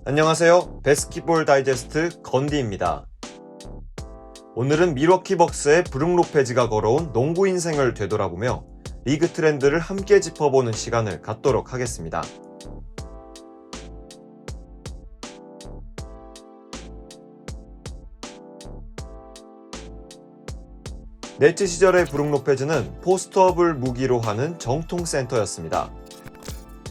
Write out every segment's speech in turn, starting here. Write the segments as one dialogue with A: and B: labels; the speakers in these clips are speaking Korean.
A: 안녕하세요. 배스킷볼 다이제스트 건디입니다. 오늘은 밀워키 벅스의 브룩 로페즈가 걸어온 농구 인생을 되돌아보며 리그 트렌드를 함께 짚어보는 시간을 갖도록 하겠습니다. 네츠 시절의 브룩 로페즈는 포스트업을 무기로 하는 정통 센터였습니다.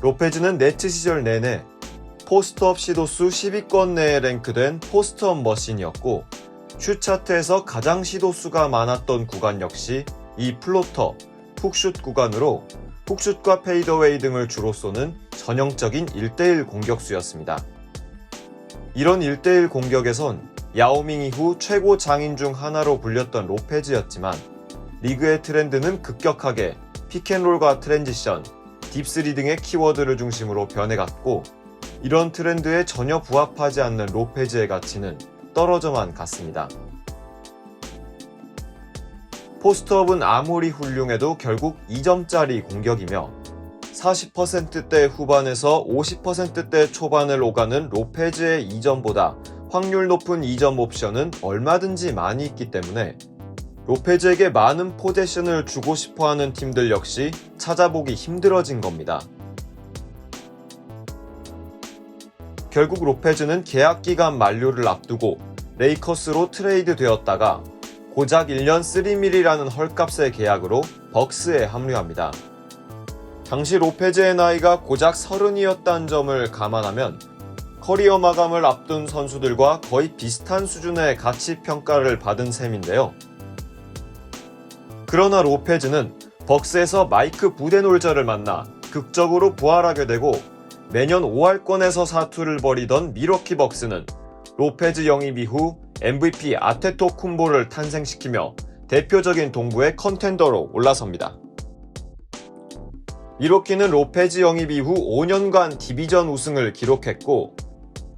A: 로페즈는 네츠 시절 내내 포스트업 시도수 10위권 내에 랭크된 포스트업 머신이었고, 슛 차트에서 가장 시도수가 많았던 구간 역시 이 플로터, 훅슛 구간으로 훅슛과 페이더웨이 등을 주로 쏘는 전형적인 1대1 공격수였습니다. 이런 1대1 공격에선 야오밍 이후 최고 장인 중 하나로 불렸던 로페즈였지만, 리그의 트렌드는 급격하게 픽앤롤과 트랜지션, 딥3 등의 키워드를 중심으로 변해갔고, 이런 트렌드에 전혀 부합하지 않는 로페즈의 가치는 떨어져만 갔습니다. 포스트업은 아무리 훌륭해도 결국 2점짜리 공격이며 40%대 후반에서 50%대 초반을 오가는 로페즈의 2점보다 확률 높은 2점 옵션은 얼마든지 많이 있기 때문에 로페즈에게 많은 포제션을 주고 싶어하는 팀들 역시 찾아보기 힘들어진 겁니다. 결국 로페즈는 계약 기간 만료를 앞두고 레이커스로 트레이드 되었다가 고작 1년 3밀이라는 헐값의 계약으로 벅스에 합류합니다. 당시 로페즈의 나이가 고작 30이었다는 점을 감안하면 커리어 마감을 앞둔 선수들과 거의 비슷한 수준의 가치 평가를 받은 셈인데요. 그러나 로페즈는 벅스에서 마이크 부데놀저를 만나 극적으로 부활하게 되고, 매년 5할권에서 사투를 벌이던 밀워키 벅스는 로페즈 영입 이후 MVP 아테토쿤보를 탄생시키며 대표적인 동부의 컨텐더로 올라섭니다. 밀워키는 로페즈 영입 이후 5년간 디비전 우승을 기록했고,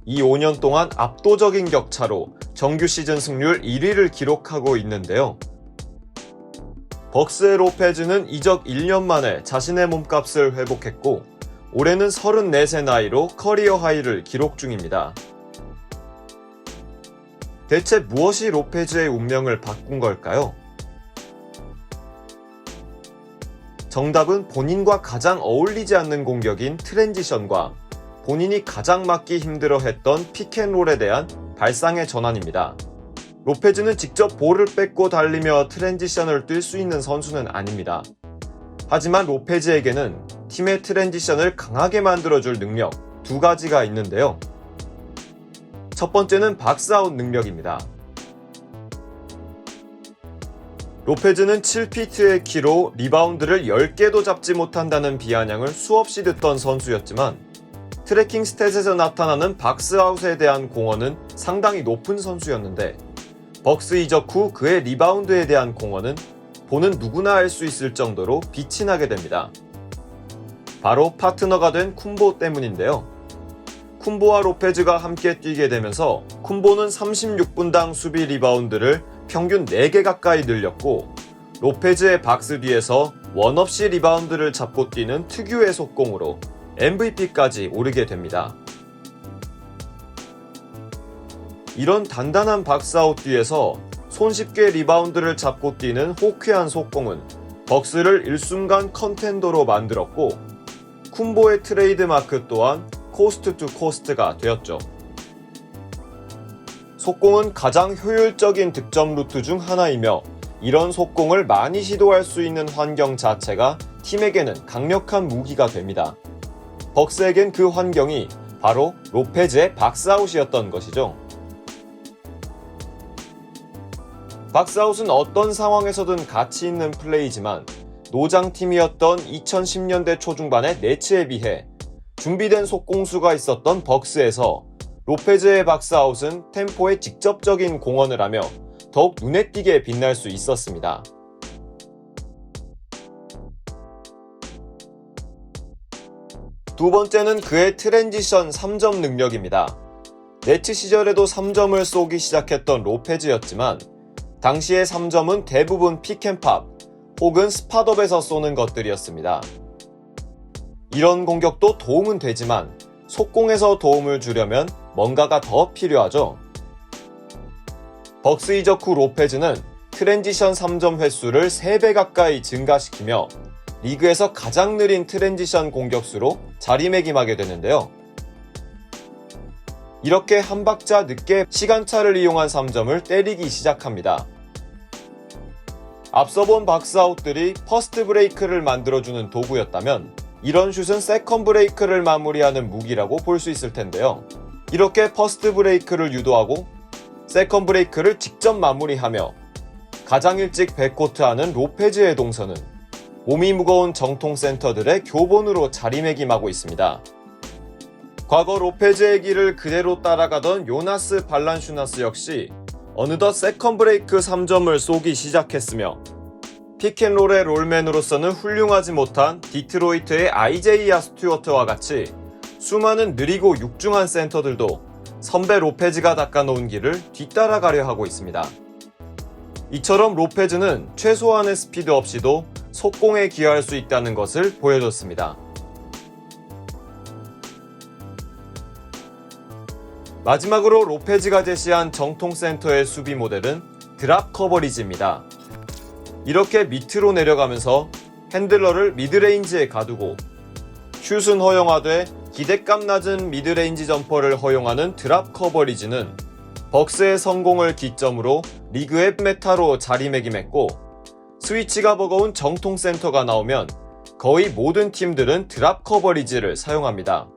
A: 이 5년 동안 압도적인 격차로 정규 시즌 승률 1위를 기록하고 있는데요. 벅스의 로페즈는 이적 1년 만에 자신의 몸값을 회복했고, 올해는 34세 나이로 커리어 하이를 기록 중입니다. 대체 무엇이 로페즈의 운명을 바꾼 걸까요? 정답은 본인과 가장 어울리지 않는 공격인 트랜지션과 본인이 가장 막기 힘들어했던 픽앤롤에 대한 발상의 전환입니다. 로페즈는 직접 볼을 뺏고 달리며 트랜지션을 뛸 수 있는 선수는 아닙니다. 하지만 로페즈에게는 팀의 트랜지션을 강하게 만들어줄 능력 두 가지가 있는데요. 첫 번째는 박스아웃 능력입니다. 로페즈는 7피트의 키로 리바운드를 10개도 잡지 못한다는 비아냥을 수없이 듣던 선수였지만, 트래킹 스탯에서 나타나는 박스아웃에 대한 공헌은 상당히 높은 선수였는데, 벅스 이적 후 그의 리바운드에 대한 공헌은 보는 누구나 알 수 있을 정도로 빛이 나게 됩니다. 바로 파트너가 된 쿤보 때문인데요. 쿤보와 로페즈가 함께 뛰게 되면서 쿤보는 36분당 수비 리바운드를 평균 4개 가까이 늘렸고, 로페즈의 박스 뒤에서 원 없이 리바운드를 잡고 뛰는 특유의 속공으로 MVP까지 오르게 됩니다. 이런 단단한 박스아웃 뒤에서 손쉽게 리바운드를 잡고 뛰는 호쾌한 속공은 벅스를 일순간 컨텐더로 만들었고, 쿤보의 트레이드 마크 또한 코스트 투 코스트가 되었죠. 속공은 가장 효율적인 득점 루트 중 하나이며, 이런 속공을 많이 시도할 수 있는 환경 자체가 팀에게는 강력한 무기가 됩니다. 벅스에겐 그 환경이 바로 로페즈의 박스아웃이었던 것이죠. 박스아웃은 어떤 상황에서든 가치 있는 플레이지만, 노장팀이었던 2010년대 초중반의 네츠에 비해 준비된 속공수가 있었던 벅스에서 로페즈의 박스아웃은 템포에 직접적인 공헌을 하며 더욱 눈에 띄게 빛날 수 있었습니다. 두 번째는 그의 트랜지션 3점 능력입니다. 네츠 시절에도 3점을 쏘기 시작했던 로페즈였지만, 당시의 3점은 대부분 픽앤팝 혹은 스팟업에서 쏘는 것들이었습니다. 이런 공격도 도움은 되지만 속공에서 도움을 주려면 뭔가가 더 필요하죠. 벅스 이적 후 로페즈는 트랜지션 3점 횟수를 3배 가까이 증가시키며 리그에서 가장 느린 트랜지션 공격수로 자리매김하게 되는데요. 이렇게 한 박자 늦게 시간차를 이용한 3점을 때리기 시작합니다. 앞서 본 박스아웃들이 퍼스트 브레이크를 만들어주는 도구였다면 이런 슛은 세컨 브레이크를 마무리하는 무기라고 볼 수 있을 텐데요. 이렇게 퍼스트 브레이크를 유도하고 세컨 브레이크를 직접 마무리하며 가장 일찍 백코트하는 로페즈의 동선은 몸이 무거운 정통 센터들의 교본으로 자리매김하고 있습니다. 과거 로페즈의 길을 그대로 따라가던 요나스 발란슈나스 역시 어느덧 세컨 브레이크 3점을 쏘기 시작했으며 픽앤롤의 롤맨으로서는 훌륭하지 못한 디트로이트의 아이제이아 스튜어트와 같이 수많은 느리고 육중한 센터들도 선배 로페즈가 닦아놓은 길을 뒤따라가려 하고 있습니다. 이처럼 로페즈는 최소한의 스피드 없이도 속공에 기여할 수 있다는 것을 보여줬습니다. 마지막으로 로페즈가 제시한 정통 센터의 수비 모델은 드랍 커버리지입니다. 이렇게 밑으로 내려가면서 핸들러를 미드레인지에 가두고 슛은 허용하되 기대감 낮은 미드레인지 점퍼를 허용하는 드랍 커버리지는 벅스의 성공을 기점으로 리그의 메타로 자리매김했고 스위치가 버거운 정통 센터가 나오면 거의 모든 팀들은 드랍 커버리지를 사용합니다.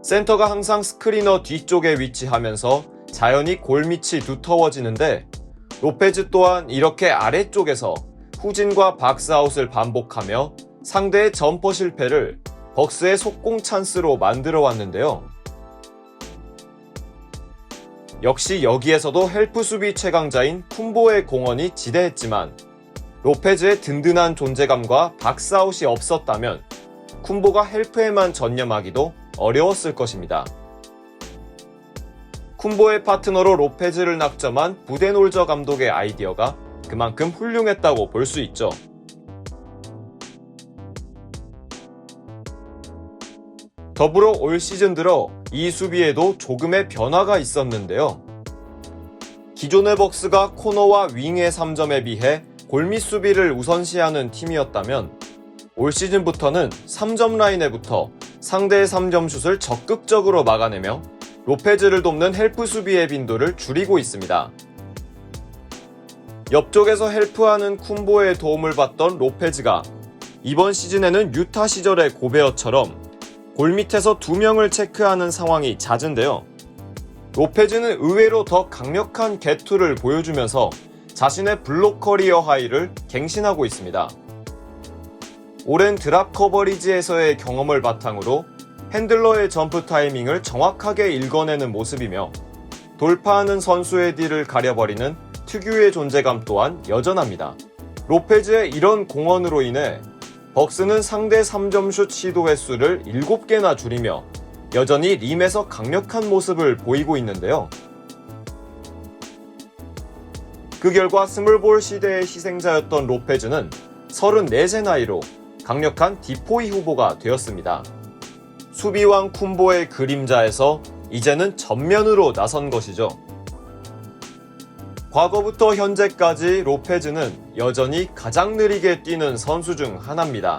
A: 센터가 항상 스크리너 뒤쪽에 위치하면서 자연히 골밑이 두터워지는데 로페즈 또한 이렇게 아래쪽에서 후진과 박스아웃을 반복하며 상대의 점퍼 실패를 벅스의 속공 찬스로 만들어 왔는데요. 역시 여기에서도 헬프 수비 최강자인 쿤보의 공헌이 지대했지만 로페즈의 든든한 존재감과 박스아웃이 없었다면 쿤보가 헬프에만 전념하기도 어려웠을 것입니다. 쿤보의 파트너로 로페즈를 낙점한 부데놀저 감독의 아이디어가 그만큼 훌륭했다고 볼 수 있죠. 더불어 올 시즌 들어 이 수비에도 조금의 변화가 있었는데요. 기존의 벅스가 코너와 윙의 3점에 비해 골밑 수비를 우선시하는 팀이었다면 올 시즌부터는 3점 라인에 붙어 상대의 3점 슛을 적극적으로 막아내며 로페즈를 돕는 헬프 수비의 빈도를 줄이고 있습니다. 옆쪽에서 헬프하는 쿤보의 도움을 받던 로페즈가 이번 시즌에는 유타 시절의 고베어처럼 골밑에서 2명을 체크하는 상황이 잦은데요. 로페즈는 의외로 더 강력한 게투를 보여주면서 자신의 블록 커리어 하이를 갱신하고 있습니다. 오랜 드랍 커버리지에서의 경험을 바탕으로 핸들러의 점프 타이밍을 정확하게 읽어내는 모습이며 돌파하는 선수의 딜을 가려버리는 특유의 존재감 또한 여전합니다. 로페즈의 이런 공헌으로 인해 벅스는 상대 3점슛 시도 횟수를 7개나 줄이며 여전히 림에서 강력한 모습을 보이고 있는데요. 그 결과 스몰볼 시대의 희생자였던 로페즈는 34세 나이로 강력한 디포이 후보가 되었습니다. 수비왕 쿤보의 그림자에서 이제는 전면으로 나선 것이죠. 과거부터 현재까지 로페즈는 여전히 가장 느리게 뛰는 선수 중 하나입니다.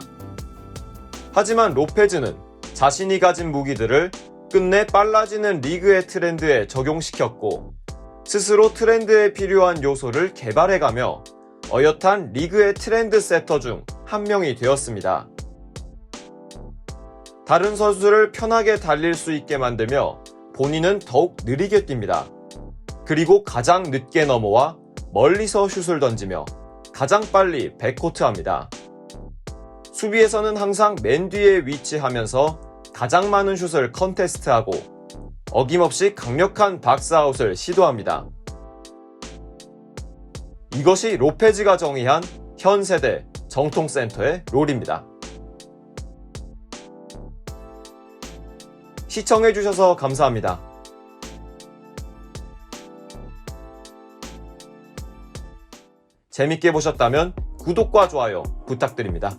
A: 하지만 로페즈는 자신이 가진 무기들을 끝내 빨라지는 리그의 트렌드에 적용시켰고 스스로 트렌드에 필요한 요소를 개발해가며 어엿한 리그의 트렌드 세터 중 한 명이 되었습니다. 다른 선수를 편하게 달릴 수 있게 만들며 본인은 더욱 느리게 뜁니다. 그리고 가장 늦게 넘어와 멀리서 슛을 던지며 가장 빨리 백코트합니다. 수비에서는 항상 맨 뒤에 위치하면서 가장 많은 슛을 컨테스트하고 어김없이 강력한 박스아웃을 시도합니다. 이것이 로페즈가 정의한 현 세대 정통 센터의 롤입니다. 시청해주셔서 감사합니다. 재밌게 보셨다면 구독과 좋아요 부탁드립니다.